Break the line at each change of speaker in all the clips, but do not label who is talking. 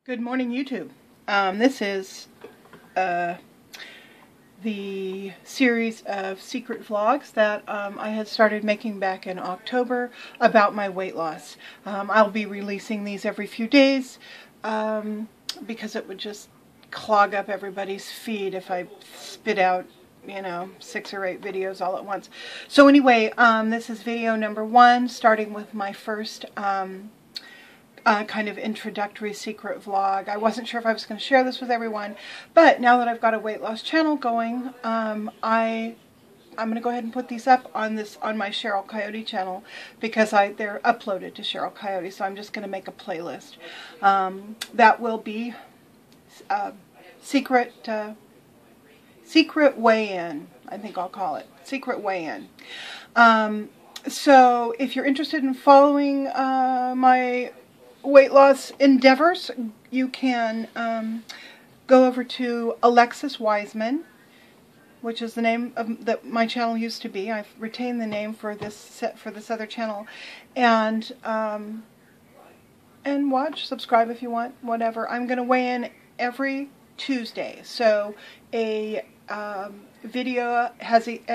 Good morning, YouTube. This is the series of secret vlogs that I had started making back in October about my weight loss. I'll be releasing these every few days because it would just clog up everybody's feed if I spit out, 6 or 8 videos all at once. So anyway, this is video number 1, starting with my first kind of introductory secret vlog. I wasn't sure if I was going to share this with everyone, but now that I've got a weight loss channel going, I'm going to go ahead and put these up on my Cheryl Coyote channel because they're uploaded to Cheryl Coyote. So I'm just going to make a playlist that will be secret weigh-in. I think I'll call it secret weigh-in. So if you're interested in following my weight loss endeavors, you can go over to Alexis Wiseman, which is the name that my channel used to be. I've retained the name for this other channel, and subscribe if you want, whatever. I'm going to weigh in every Tuesday, so a video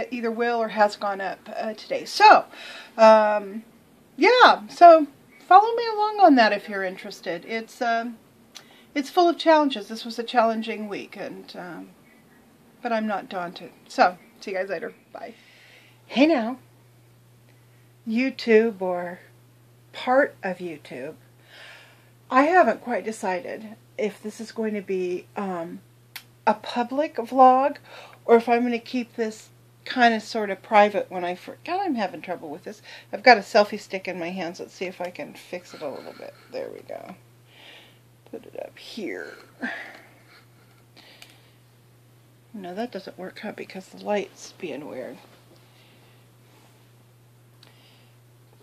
either will or has gone up today. So yeah, so follow me along on that if you're interested. It's full of challenges. This was a challenging week, but I'm not daunted. So, see you guys later. Bye. Hey now, YouTube or part of YouTube. I haven't quite decided if this is going to be a public vlog or if I'm going to keep this kind of sort of private when I forget. God, I'm having trouble with this. I've got a selfie stick in my hands. Let's see if I can fix it a little bit. There we go. Put it up here. No, that doesn't work, huh? Because the light's being weird.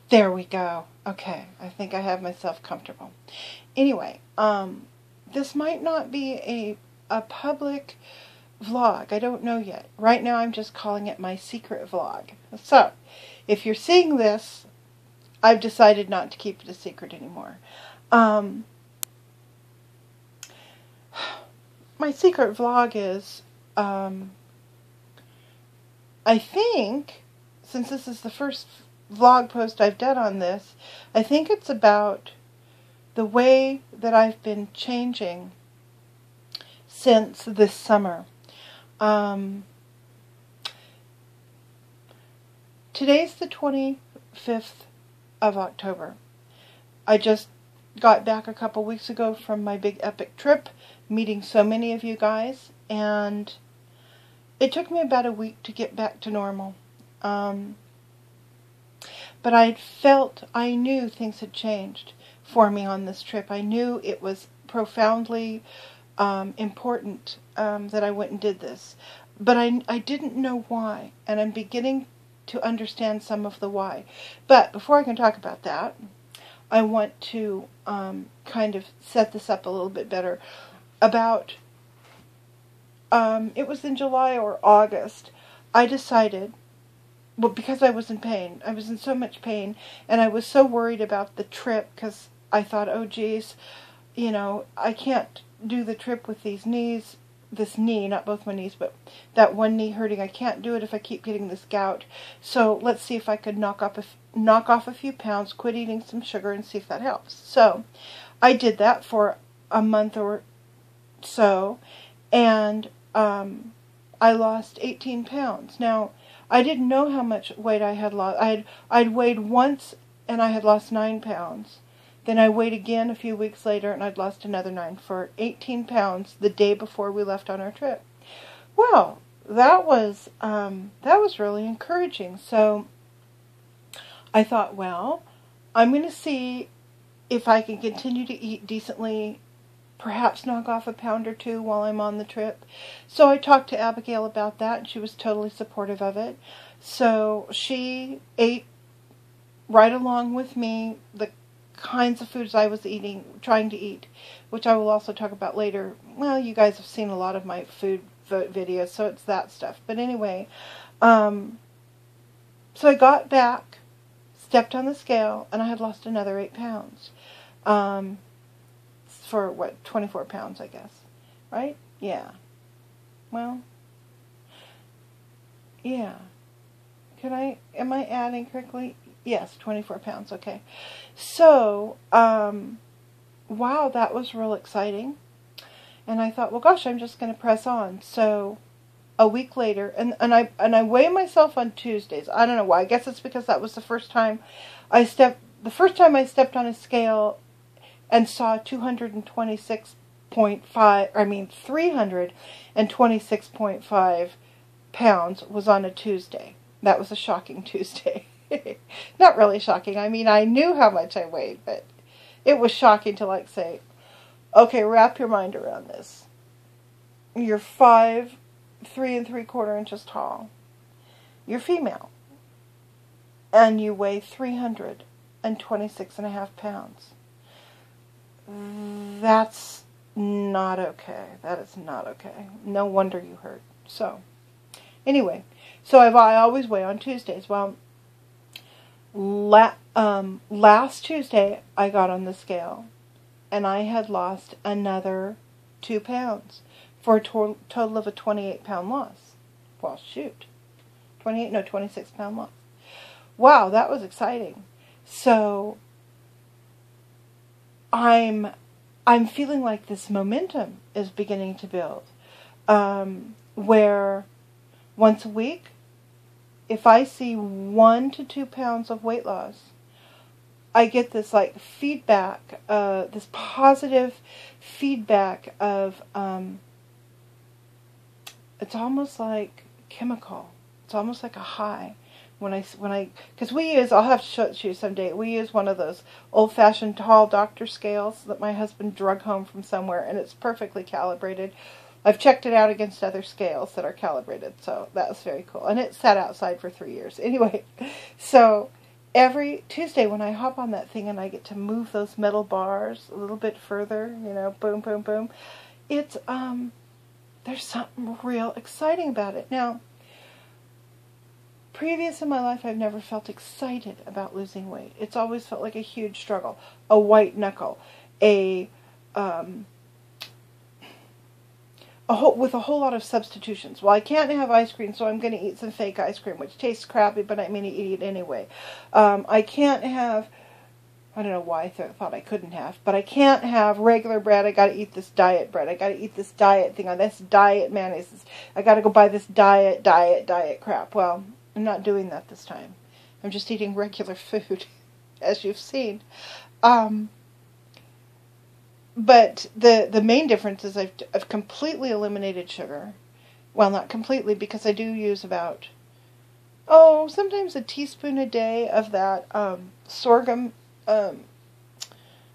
There we go. Okay, I think I have myself comfortable. Anyway, this might not be a public vlog. I don't know yet. Right now I'm just calling it my secret vlog. So, if you're seeing this, I've decided not to keep it a secret anymore. My secret vlog is, I think, since this is the first vlog post I've done on this, I think it's about the way that I've been changing since this summer. Today's the 25th of October. I just got back a couple weeks ago from my big epic trip, meeting so many of you guys, and it took me about a week to get back to normal. But I knew things had changed for me on this trip. I knew it was profoundly important that I went and did this. But I didn't know why, and I'm beginning to understand some of the why. But before I can talk about that, I want to kind of set this up a little bit better. About, it was in July or August, I decided, well, because I was in pain, I was in so much pain, and I was so worried about the trip, because I thought, oh geez, I can't do the trip with these knees, this knee, not both my knees, but that one knee hurting. I can't do it if I keep getting this gout. So let's see if I could knock off a few pounds, quit eating some sugar, and see if that helps. So I did that for a month or so, and I lost 18 pounds. Now, I didn't know how much weight I had lost. I'd weighed once, and I had lost 9 pounds. Then I weighed again a few weeks later, and I'd lost another 9 for 18 pounds the day before we left on our trip. Well, that was really encouraging. So I thought, well, I'm going to see if I can continue to eat decently, perhaps knock off a pound or 2 while I'm on the trip. So I talked to Abigail about that, and she was totally supportive of it. So she ate right along with me the kinds of foods I was trying to eat, which I will also talk about later. Well, you guys have seen a lot of my food videos, so it's that stuff. But anyway, so I got back, stepped on the scale, and I had lost another 8 pounds. for what, 24 pounds, I guess. Right? Yeah. Well, yeah. Am I adding correctly? Yes, 24 pounds, okay. So, wow, that was real exciting. And I thought, well, gosh, I'm just going to press on. So, a week later, and I weigh myself on Tuesdays. I don't know why. I guess it's because that was the first time I stepped on a scale and saw 326.5 pounds was on a Tuesday. That was a shocking Tuesday. Not really shocking. I mean, I knew how much I weighed, but it was shocking to like say, okay, wrap your mind around this. You're 3 3/4 inches tall. You're female. And you weigh 326.5 pounds. That's not okay. That is not okay. No wonder you hurt. So, anyway, so I always weigh on Tuesdays. Well, last Tuesday I got on the scale, and I had lost another 2 pounds for a total of a 28-pound loss. Well, shoot, 26-pound loss. Wow, that was exciting. So I'm feeling like this momentum is beginning to build, where once a week, if I see 1 to 2 pounds of weight loss, I get this like feedback, this positive feedback of, it's almost like chemical. It's almost like a high. Because I'll have to show it to you someday. We use one of those old-fashioned tall doctor scales that my husband drug home from somewhere, and it's perfectly calibrated. I've checked it out against other scales that are calibrated, so that was very cool. And it sat outside for 3 years. Anyway, so every Tuesday when I hop on that thing and I get to move those metal bars a little bit further, boom, boom, boom, it's, there's something real exciting about it. Now, previous in my life, I've never felt excited about losing weight. It's always felt like a huge struggle, a white knuckle, with a whole lot of substitutions. Well, I can't have ice cream, so I'm going to eat some fake ice cream, which tastes crappy, but I'm going to eat it anyway. I can't have, I don't know why I thought I couldn't have, but I can't have regular bread. I got to eat this diet bread. I got to eat this diet thing on this diet mayonnaise. I got to go buy this diet crap. Well, I'm not doing that this time. I'm just eating regular food, as you've seen. But the main difference is I've completely eliminated sugar. Well, not completely, because I do use about, sometimes a teaspoon a day of that sorghum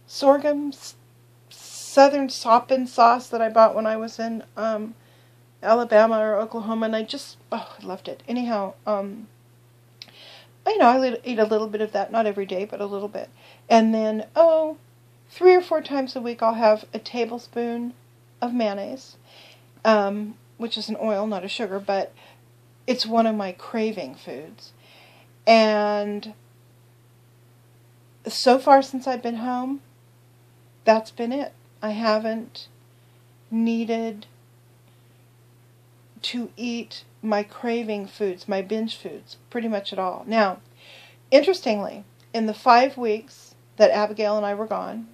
southern soppin sauce that I bought when I was in Alabama or Oklahoma, and I loved it. Anyhow, I eat a little bit of that, not every day, but a little bit. And then, 3 or 4 times a week I'll have a tablespoon of mayonnaise, which is an oil, not a sugar, but it's one of my craving foods. And so far since I've been home, that's been it. I haven't needed to eat my craving foods, my binge foods, pretty much at all. Now, interestingly, in the 5 weeks that Abigail and I were gone,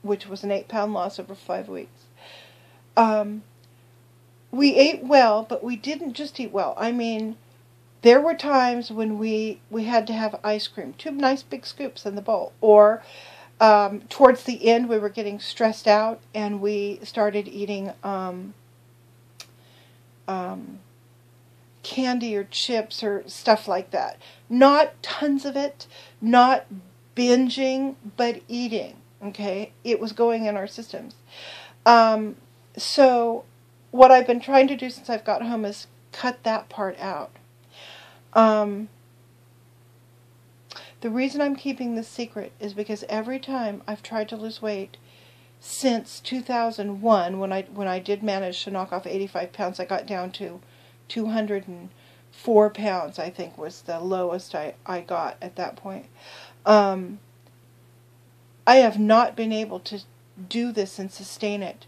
which was an 8-pound loss over 5 weeks, we ate well, but we didn't just eat well. I mean, there were times when we had to have ice cream, 2 nice big scoops in the bowl, or towards the end we were getting stressed out and we started eating candy or chips or stuff like that. Not tons of it, not binging, but eating, okay? It was going in our systems. So what I've been trying to do since I've got home is cut that part out. The reason I'm keeping this secret is because every time I've tried to lose weight since 2001, when I did manage to knock off 85 pounds, I got down to 204 pounds, I think was the lowest I got at that point. I have not been able do this and sustain it.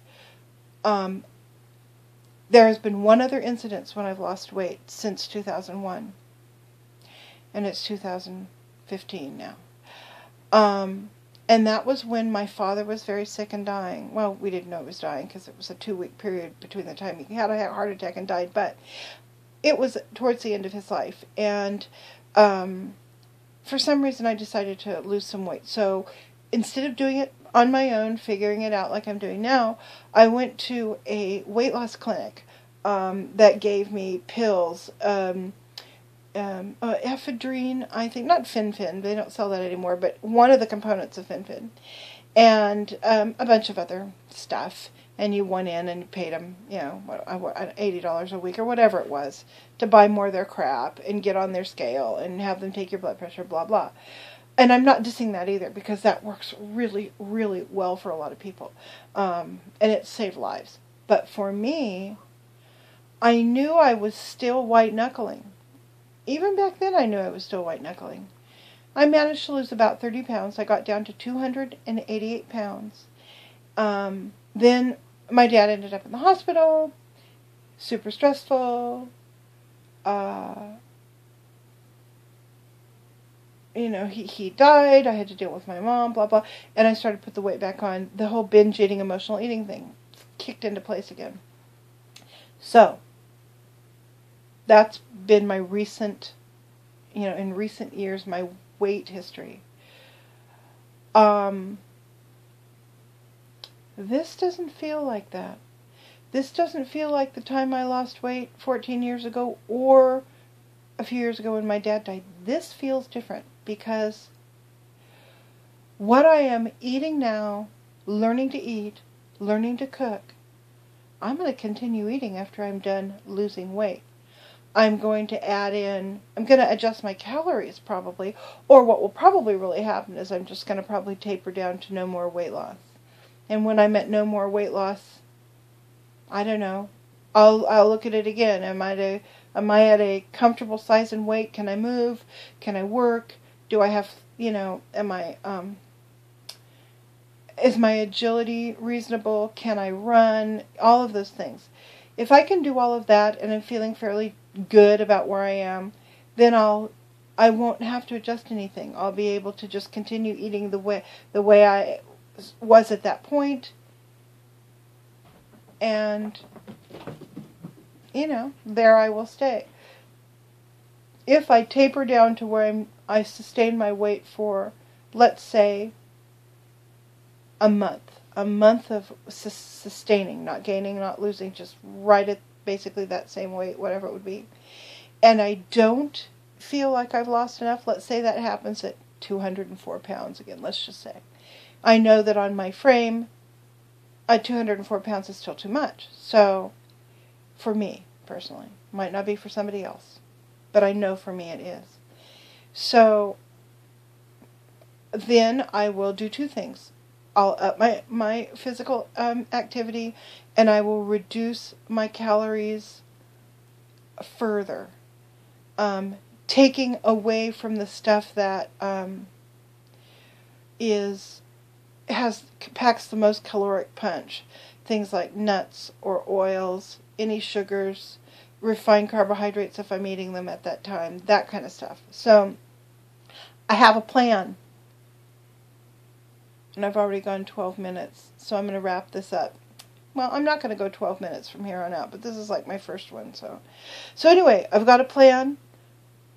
There has been one other incident when I've lost weight since 2001, and it's 2015 now. And that was when my father was very sick and dying. Well, we didn't know he was dying because it was a 2-week period between the time he had a heart attack and died, but it was towards the end of his life. And for some reason I decided to lose some weight. So instead of doing it on my own, figuring it out like I'm doing now, I went to a weight loss clinic that gave me pills, ephedrine, I think, not Fen-Phen, they don't sell that anymore, but one of the components of Fen-Phen, and a bunch of other stuff. And you went in and you paid them, you know, $80 a week or whatever it was to buy more of their crap and get on their scale and have them take your blood pressure, blah, blah. And I'm not dissing that either, because that works really, really well for a lot of people. And it saved lives. But for me, I knew I was still white-knuckling. Even back then I knew I was still white-knuckling. I managed to lose about 30 pounds. I got down to 288 pounds. Then my dad ended up in the hospital, super stressful. You know, he died. I had to deal with my mom, blah, blah. And I started to put the weight back on. The whole binge eating, emotional eating thing kicked into place again. So, that's been my recent, you know, in recent years, my weight history. This doesn't feel like that. This doesn't feel like the time I lost weight 14 years ago or a few years ago when my dad died. This feels different because what I am eating now, learning to eat, learning to cook, I'm going to continue eating after I'm done losing weight. I'm going to add in, I'm going to adjust my calories probably, or what will probably really happen is I'm just going to probably taper down to no more weight loss. And when I'm at no more weight loss, I don't know. I'll look at it again. Am I at a comfortable size and weight? Can I move? Can I work? Do I have, you know, is my agility reasonable? Can I run? All of those things. If I can do all of that and I'm feeling fairly good about where I am, then I won't have to adjust anything. I'll be able to just continue eating the way I was at that point, and you know, there I will stay. If I taper down to where I sustain my weight for, let's say, a month of sustaining, not gaining, not losing, just right at basically that same weight, whatever it would be, and I don't feel like I've lost enough, let's say that happens at 204 pounds again, let's just say. I know that on my frame, 204 pounds is still too much. So, for me, personally. Might not be for somebody else. But I know for me it is. So, then I will do two things. I'll up my physical activity, and I will reduce my calories further. Taking away from the stuff that packs the most caloric punch. Things like nuts or oils, any sugars, refined carbohydrates if I'm eating them at that time, that kind of stuff. So, I have a plan. And I've already gone 12 minutes, so I'm going to wrap this up. Well, I'm not going to go 12 minutes from here on out, but this is like my first one. So anyway, I've got a plan.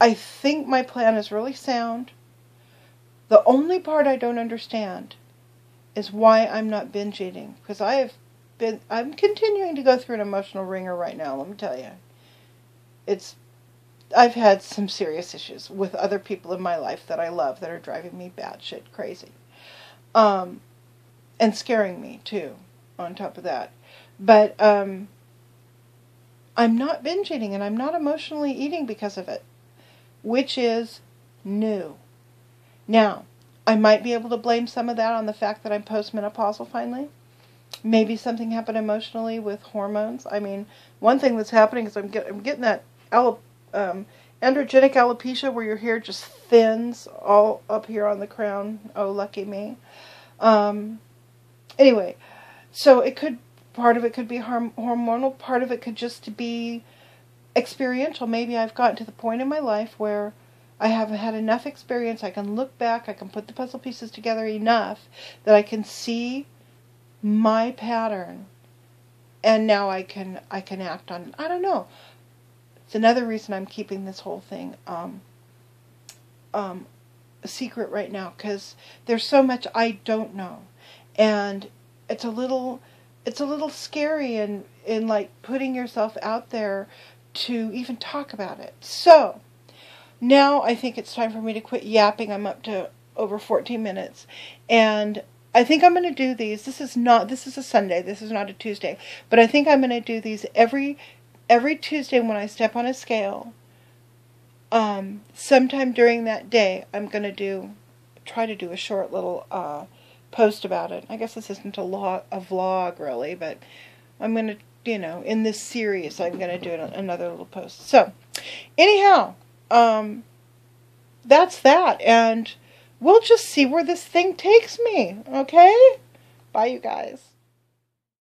I think my plan is really sound. The only part I don't understand is why I'm not binge eating. Because I'm continuing to go through an emotional ringer right now, let me tell you. I've had some serious issues with other people in my life that I love that are driving me batshit crazy. And scaring me, too, on top of that. But, I'm not binge eating, and I'm not emotionally eating because of it. Which is new. Now, I might be able to blame some of that on the fact that I'm postmenopausal finally. Maybe something happened emotionally with hormones. I mean, one thing that's happening is I'm getting that androgenic alopecia where your hair just thins all up here on the crown. Oh, lucky me. And Anyway, so part of it could be hormonal, part of it could just be experiential. Maybe I've gotten to the point in my life where I have had enough experience, I can look back, I can put the puzzle pieces together enough that I can see my pattern, and now I can act on it. I don't know. It's another reason I'm keeping this whole thing a secret right now, because there's so much I don't know, and it's a little scary in like putting yourself out there to even talk about it. So now I think it's time for me to quit yapping. I'm up to over 14 minutes, and I think I'm going to do these. This is a Sunday. This is not a Tuesday, but I think I'm going to do these every Tuesday when I step on a scale. Sometime during that day, I'm going to try to do a short little post about it. I guess this isn't a vlog really, but I'm going to, in this series, I'm going to do another little post. So, anyhow, that's that, and we'll just see where this thing takes me, okay? Bye, you guys.